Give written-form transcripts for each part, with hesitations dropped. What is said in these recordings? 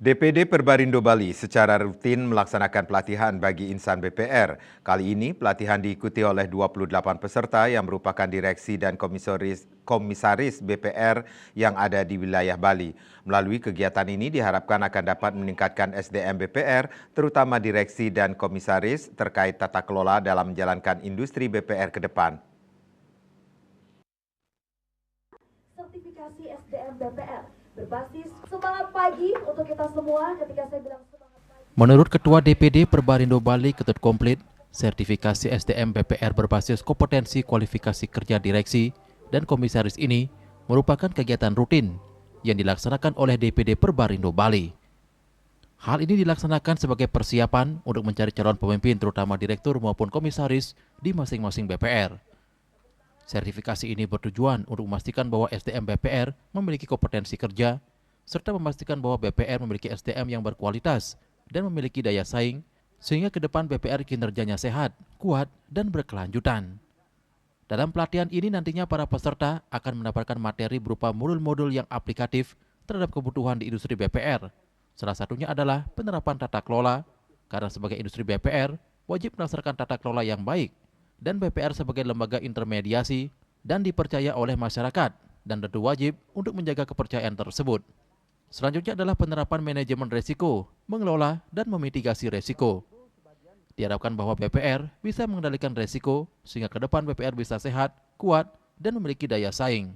DPD Perbarindo Bali secara rutin melaksanakan pelatihan bagi insan BPR. Kali ini pelatihan diikuti oleh 28 peserta yang merupakan direksi dan komisaris BPR yang ada di wilayah Bali. Melalui kegiatan ini diharapkan akan dapat meningkatkan SDM BPR, terutama direksi dan komisaris terkait tata kelola dalam menjalankan industri BPR ke depan. Sertifikasi SDM BPR berbasis semangat pagi untuk kita semua. Ketika saya bilang semangat pagi, menurut Ketua DPD Perbarindo Bali Ketut Komplit, sertifikasi SDM BPR berbasis kompetensi kualifikasi kerja direksi dan komisaris ini merupakan kegiatan rutin yang dilaksanakan oleh DPD Perbarindo Bali. Hal ini dilaksanakan sebagai persiapan untuk mencari calon pemimpin terutama direktur maupun komisaris di masing-masing BPR. Sertifikasi ini bertujuan untuk memastikan bahwa SDM BPR memiliki kompetensi kerja, serta memastikan bahwa BPR memiliki SDM yang berkualitas dan memiliki daya saing, sehingga ke depan BPR kinerjanya sehat, kuat, dan berkelanjutan. Dalam pelatihan ini nantinya para peserta akan mendapatkan materi berupa modul-modul yang aplikatif terhadap kebutuhan di industri BPR. Salah satunya adalah penerapan tata kelola, karena sebagai industri BPR wajib melaksanakan tata kelola yang baik, dan BPR sebagai lembaga intermediasi dan dipercaya oleh masyarakat dan tentu wajib untuk menjaga kepercayaan tersebut. Selanjutnya adalah penerapan manajemen resiko, mengelola dan memitigasi resiko. Diharapkan bahwa BPR bisa mengendalikan resiko sehingga ke depan BPR bisa sehat, kuat, dan memiliki daya saing.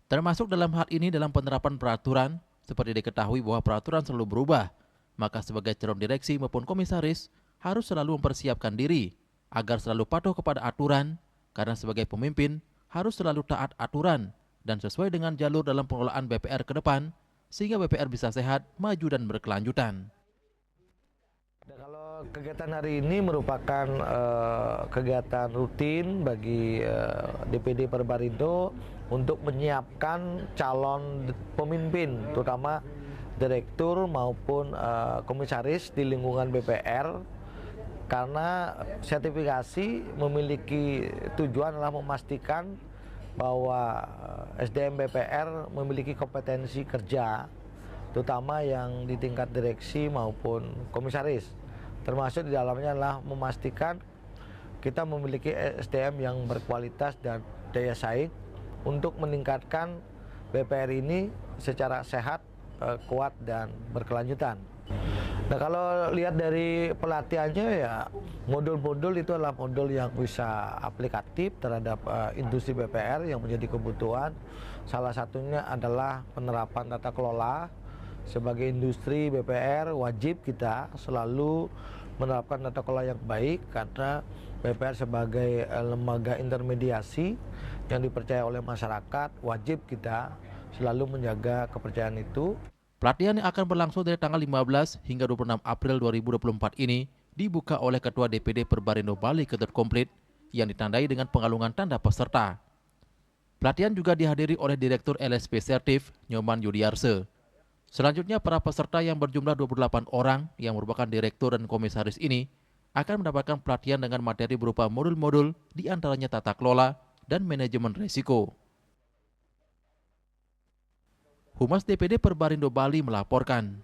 Termasuk dalam hal ini dalam penerapan peraturan, seperti diketahui bahwa peraturan selalu berubah, maka sebagai calon direksi maupun komisaris harus selalu mempersiapkan diri agar selalu patuh kepada aturan, karena sebagai pemimpin harus selalu taat aturan dan sesuai dengan jalur dalam pengelolaan BPR ke depan, sehingga BPR bisa sehat, maju, dan berkelanjutan. Kalau kegiatan hari ini merupakan kegiatan rutin bagi DPD Perbarindo untuk menyiapkan calon pemimpin, terutama direktur maupun komisaris di lingkungan BPR. Karena sertifikasi memiliki tujuan adalah memastikan bahwa SDM BPR memiliki kompetensi kerja, terutama yang di tingkat direksi maupun komisaris. Termasuk di dalamnya adalah memastikan kita memiliki SDM yang berkualitas dan daya saing untuk meningkatkan BPR ini secara sehat, kuat, dan berkelanjutan. Nah, kalau lihat dari pelatihannya ya, modul-modul itu adalah modul yang bisa aplikatif terhadap industri BPR yang menjadi kebutuhan. Salah satunya adalah penerapan tata kelola. Sebagai industri BPR wajib kita selalu menerapkan tata kelola yang baik, karena BPR sebagai lembaga intermediasi yang dipercaya oleh masyarakat, wajib kita selalu menjaga kepercayaan itu. Pelatihan yang akan berlangsung dari tanggal 15 hingga 26 April 2024 ini dibuka oleh Ketua DPD Perbarindo Bali Ketut Komplit yang ditandai dengan pengalungan tanda peserta. Pelatihan juga dihadiri oleh Direktur LSP Sertif, Nyoman Yudiarse. Selanjutnya, para peserta yang berjumlah 28 orang yang merupakan direktur dan komisaris ini akan mendapatkan pelatihan dengan materi berupa modul-modul, diantaranya tata kelola dan manajemen risiko. Humas DPD Perbarindo Bali melaporkan.